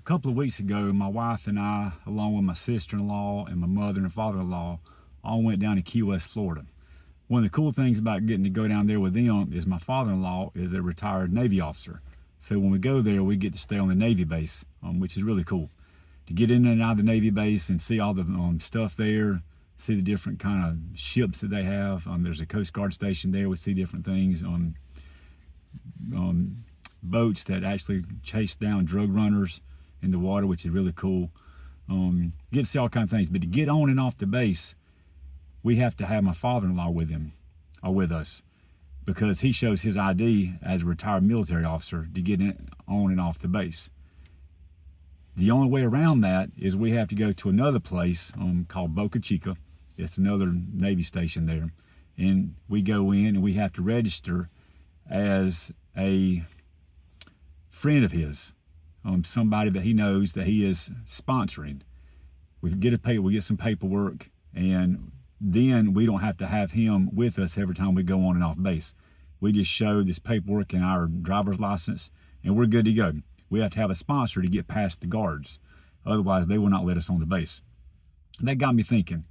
couple of weeks ago, my wife and I, along with my sister-in-law and my mother and father-in-law, all went down to Key West, Florida. One of the cool things about getting to go down there with them is my father-in-law is a retired Navy officer. So when we go there, we get to stay on the Navy base, which is really cool. To get in and out of the Navy base and see all the stuff there, see the different kind of ships that they have. There's a Coast Guard station there. We see different things on boats that actually chase down drug runners in the water, which is really cool. Get to see all kinds of things. But to get on and off the base, we have to have my father-in-law with him, or with us, because he shows his ID as a retired military officer to get on and off the base. The only way around that is we have to go to another place called Boca Chica. It's another Navy station there. And we go in and we have to register as a friend of his, somebody that he knows that he is sponsoring. We get some paperwork, and then we don't have to have him with us every time we go on and off base. We just show this paperwork and our driver's license, and we're good to go. We have to have a sponsor to get past the guards. Otherwise, they will not let us on the base. That got me thinking,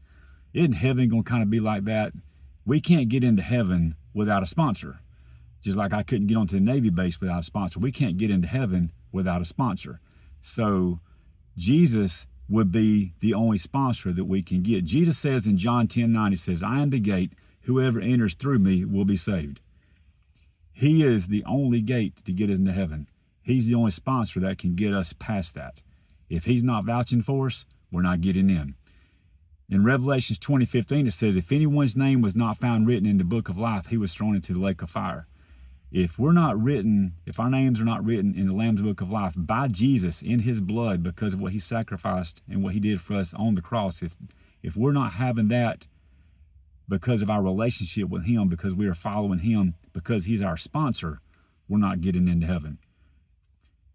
isn't heaven going to kind of be like that? We can't get into heaven without a sponsor. Just like I couldn't get onto the Navy base without a sponsor. We can't get into heaven without a sponsor. So Jesus would be the only sponsor that we can get. Jesus says in John 10:9, he says, "I am the gate. Whoever enters through me will be saved." He is the only gate to get into heaven. He's the only sponsor that can get us past that. If he's not vouching for us, we're not getting in. In Revelations 20:15, it says, "If anyone's name was not found written in the book of life, he was thrown into the lake of fire." If our names are not written in the Lamb's book of life by Jesus in his blood because of what he sacrificed and what he did for us on the cross, if we're not having that because of our relationship with him, because we are following him, because he's our sponsor, we're not getting into heaven.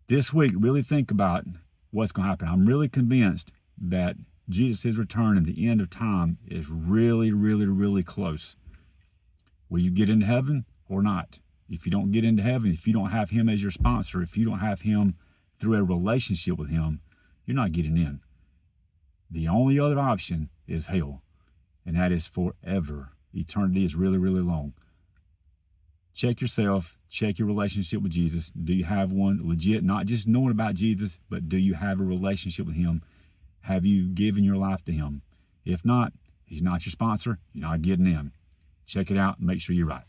This week, really think about what's going to happen. I'm really convinced that Jesus' return and the end of time is really, really, really close. Will you get into heaven or not? If you don't get into heaven, if you don't have him as your sponsor, if you don't have him through a relationship with him, you're not getting in. The only other option is hell, and that is forever. Eternity is really, really long. Check yourself, check your relationship with Jesus. Do you have one legit, not just knowing about Jesus, but do you have a relationship with him? Have you given your life to him? If not, he's not your sponsor, you're not getting in. Check it out and make sure you're right.